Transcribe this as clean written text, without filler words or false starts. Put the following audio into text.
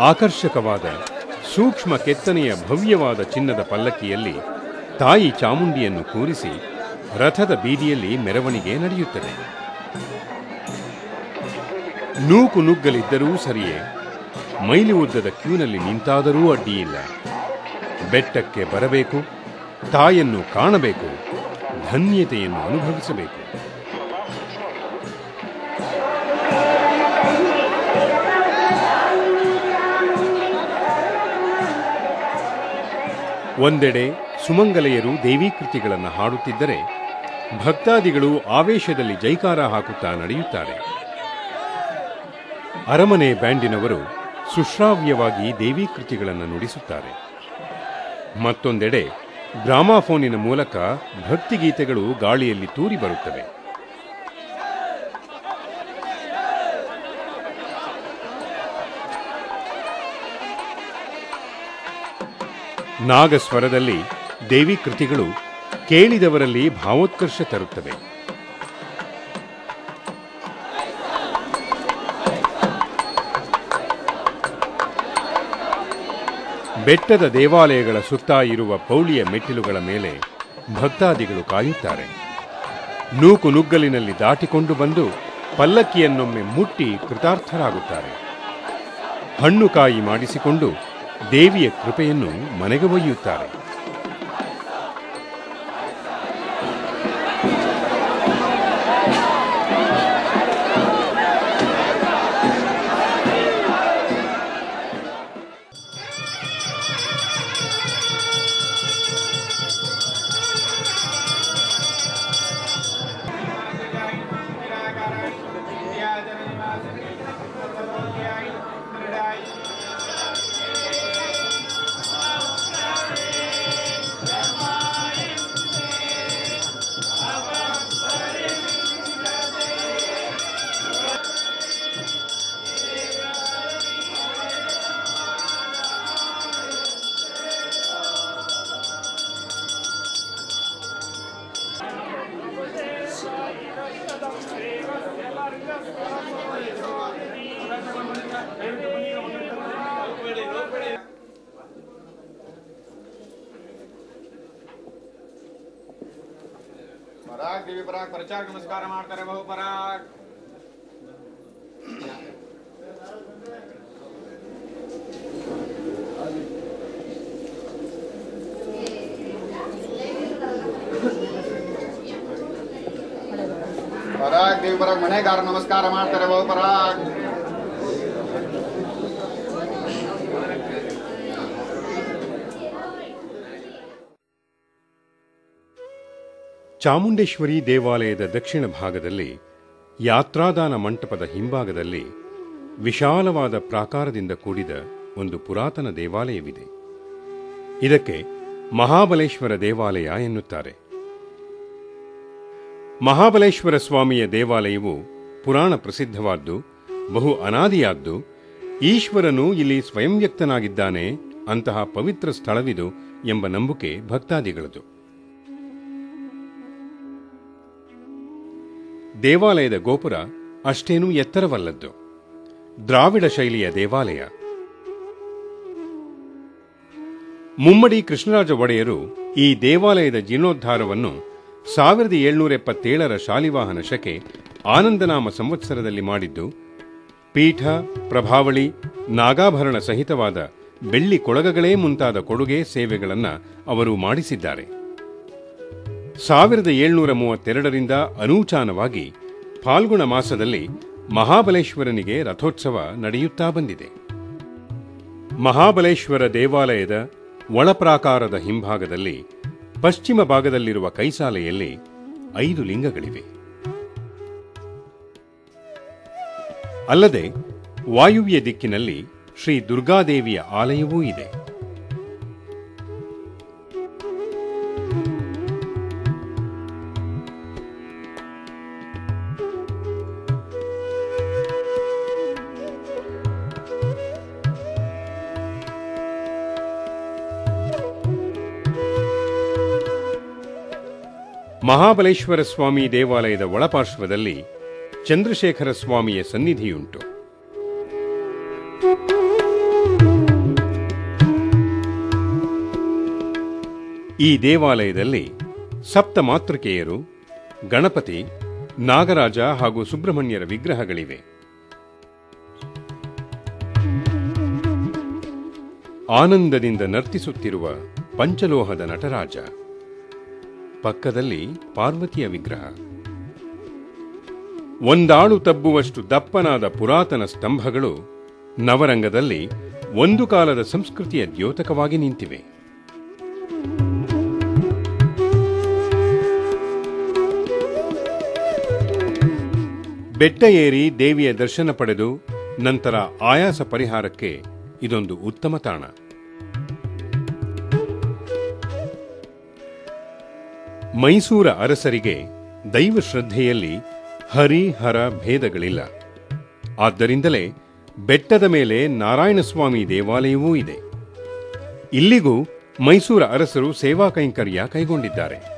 ಆಕರ್ಷಕವಾದ ಸೂಕ್ಷ್ಮ ಕೆತ್ತನೆಯ ಭವ್ಯವಾದ ಚಿನ್ನದ ಪಲ್ಲಕ್ಕಿಯಲ್ಲಿ ತಾಯಿ ಚಾಮುಂಡಿಯನ್ನು ಕೂರಿಸಿ ರಥದ ಬೀದಿಯಲ್ಲಿ ಮೆರವಣಿಗೆ ನಡೆಯುತ್ತದೆ. ನೂಕು ನುಗ್ಗಲಿದ್ದರೂ ಸರಿಯೇ, ಮೈಲಿ ಉದ್ದದ ಕ್ಯೂನಲ್ಲಿ ನಿಂತಾದರೂ ಅಡ್ಡಿಯಿಲ್ಲ. ಬೆಟ್ಟಕ್ಕೆ ಬರಬೇಕು, ತಾಯಿಯನ್ನು ಕಾಣಬೇಕು, ಧನ್ಯತೆಯನ್ನು ಅನುಭವಿಸಬೇಕು. ಒಂದೆಡೆ ಸುಮಂಗಲೆಯರು ದೇವೀಕೃತಿಗಳನ್ನು ಹಾಡುತ್ತಿದ್ದರೆ, ಭಕ್ತಾದಿಗಳು ಆವೇಶದಲ್ಲಿ ಜೈಕಾರ ಹಾಕುತ್ತಾ ನಡೆಯುತ್ತಾರೆ. ಅರಮನೆ ಬ್ಯಾಂಡಿನವರು ಸುಶ್ರಾವ್ಯವಾಗಿ ದೇವೀಕೃತಿಗಳನ್ನು ನುಡಿಸುತ್ತಾರೆ. ಮತ್ತೊಂದೆಡೆ ಗ್ರಾಮಾಫೋನಿನ ಮೂಲಕ ಭಕ್ತಿಗೀತೆಗಳು ಗಾಳಿಯಲ್ಲಿ ತೂರಿ ಬರುತ್ತವೆ. ನಾಗಸ್ವರದಲ್ಲಿ ದೇವೀಕೃತಿಗಳು ಕೇಳಿದವರಲ್ಲಿ ಭಾವೋತ್ಕರ್ಷ ತರುತ್ತವೆ. ಬೆಟ್ಟದ ದೇವಾಲಯಗಳ ಸುತ್ತ ಇರುವ ಪೌಳಿಯ ಮೆಟ್ಟಿಲುಗಳ ಮೇಲೆ ಭಕ್ತಾದಿಗಳು ಕಾಯುತ್ತಾರೆ. ನೂಕು ನುಗ್ಗಲಿನಲ್ಲಿ ದಾಟಿಕೊಂಡು ಬಂದು ಪಲ್ಲಕ್ಕಿಯನ್ನೊಮ್ಮೆ ಮುಟ್ಟಿ ಕೃತಾರ್ಥರಾಗುತ್ತಾರೆ. ಹಣ್ಣು ಕಾಯಿ ಮಾಡಿಸಿಕೊಂಡು ದೇವಿಯ ಕೃಪೆಯನ್ನು ಮನೆಗೆ ಒಯ್ಯುತ್ತಾರೆ. ಪರಾಗ್ ದೇವಿ ಪರಾಗ್ ಪ್ರಚಾರ ನಮಸ್ಕಾರ ಮಾಡ್ತಾರೆ. ಬಹು ಪರಾಗ್ ಪರಾಗ್ ದೇವಿ ಪರಾಗ್ ಮನೆಗಾರ ನಮಸ್ಕಾರ ಮಾಡ್ತಾರೆ. ಬಹು ಪರಾಗ್ ಚಾಮುಂಡೇಶ್ವರಿ ದೇವಾಲಯದ ದಕ್ಷಿಣ ಭಾಗದಲ್ಲಿ ಯಾತ್ರಾದಾನ ಮಂಟಪದ ಹಿಂಭಾಗದಲ್ಲಿ ವಿಶಾಲವಾದ ಪ್ರಾಕಾರದಿಂದ ಕೂಡಿದ ಒಂದು ಪುರಾತನ ದೇವಾಲಯವಿದೆ. ಇದಕ್ಕೆ ಮಹಾಬಲೇಶ್ವರ ದೇವಾಲಯ ಎನ್ನುತ್ತಾರೆ. ಮಹಾಬಲೇಶ್ವರ ಸ್ವಾಮಿಯ ದೇವಾಲಯವು ಪುರಾಣ ಪ್ರಸಿದ್ಧವಾದ್ದು, ಬಹು ಅನಾದಿಯಾದ್ದು, ಈಶ್ವರನು ಇಲ್ಲಿ ಸ್ವಯಂ ವ್ಯಕ್ತನಾಗಿದ್ದಾನೆ, ಅಂತಹ ಪವಿತ್ರ ಸ್ಥಳವಿದು ಎಂಬ ನಂಬಿಕೆ ಭಕ್ತಾದಿಗಳದು. ದೇವಾಲಯದ ಗೋಪುರ ಅಷ್ಟೇನೂ ಎತ್ತರವಲ್ಲದ್ದು. ದ್ರಾವಿಡ ಶೈಲಿಯ ದೇವಾಲಯ. ಮುಮ್ಮಡಿ ಕೃಷ್ಣರಾಜ ಒಡೆಯರು ಈ ದೇವಾಲಯದ ಜೀರ್ಣೋದ್ಧಾರವನ್ನು 1777ರ ಶಾಲಿವಾಹನ ಶಕೆ ಆನಂದನಾಮ ಸಂವತ್ಸರದಲ್ಲಿ ಮಾಡಿದ್ದು, ಪೀಠ, ಪ್ರಭಾವಳಿ, ನಾಗಾಭರಣ ಸಹಿತವಾದ ಬೆಳ್ಳಿ ಕೊಳಗಗಳೇ ಮುಂತಾದ ಕೊಡುಗೆ ಸೇವೆಗಳನ್ನು ಅವರು ಮಾಡಿಸಿದ್ದಾರೆ. 1732ರಿಂದ ಅನೂಚಾನವಾಗಿ ಫಾಲ್ಗುಣ ಮಾಸದಲ್ಲಿ ಮಹಾಬಲೇಶ್ವರನಿಗೆ ರಥೋತ್ಸವ ನಡೆಯುತ್ತಾ ಬಂದಿದೆ. ಮಹಾಬಲೇಶ್ವರ ದೇವಾಲಯದ ಒಳಪ್ರಾಕಾರದ ಹಿಂಭಾಗದಲ್ಲಿ ಪಶ್ಚಿಮ ಭಾಗದಲ್ಲಿರುವ ಕೈಸಾಲೆಯಲ್ಲಿ 5 ಲಿಂಗಗಳಿವೆ. ಅಲ್ಲದೆ ವಾಯುವ್ಯ ದಿಕ್ಕಿನಲ್ಲಿ ಶ್ರೀ ದುರ್ಗಾದೇವಿಯ ಆಲಯವೂ ಇದೆ. ಮಹಾಬಲೇಶ್ವರ ಸ್ವಾಮಿ ದೇವಾಲಯದ ಒಳಪಾರ್ಶ್ವದಲ್ಲಿ ಚಂದ್ರಶೇಖರ ಸ್ವಾಮಿಯ ಸನ್ನಿಧಿಯುಂಟು. ಈ ದೇವಾಲಯದಲ್ಲಿ ಸಪ್ತ ಮಾತೃಕೆಯರು, ಗಣಪತಿ, ನಾಗರಾಜ ಹಾಗೂ ಸುಬ್ರಹ್ಮಣ್ಯರ ವಿಗ್ರಹಗಳಿವೆ. ಆನಂದದಿಂದ ನರ್ತಿಸುತ್ತಿರುವ ಪಂಚಲೋಹದ ನಟರಾಜ, ಪಕ್ಕದಲ್ಲಿ ಪಾರ್ವತಿಯ ವಿಗ್ರಹ, ಒಂದಾಳು ತಬ್ಬುವಷ್ಟು ದಪ್ಪನಾದ ಪುರಾತನ ಸ್ತಂಭಗಳು ನವರಂಗದಲ್ಲಿ ಒಂದು ಕಾಲದ ಸಂಸ್ಕೃತಿಯ ದ್ಯೋತಕವಾಗಿ ನಿಂತಿವೆ. ಬೆಟ್ಟ ಏರಿ ದೇವಿಯ ದರ್ಶನ ಪಡೆದು ನಂತರ ಆಯಾಸ ಪರಿಹಾರಕ್ಕೆ ಇದೊಂದು ಉತ್ತಮ ತಾಣ. ಮೈಸೂರ ಅರಸರಿಗೆ ದೈವ ಶ್ರದ್ಧೆಯಲ್ಲಿ ಹರಿ ಹರ ಭೇದಗಳಿಲ್ಲ. ಆದ್ದರಿಂದಲೇ ಬೆಟ್ಟದ ಮೇಲೆ ನಾರಾಯಣಸ್ವಾಮಿ ದೇವಾಲಯವೂ ಇದೆ. ಇಲ್ಲಿಗೂ ಮೈಸೂರ ಅರಸರು ಸೇವಾ ಕೈಂಕರ್ಯ ಕೈಗೊಂಡಿದ್ದಾರೆ.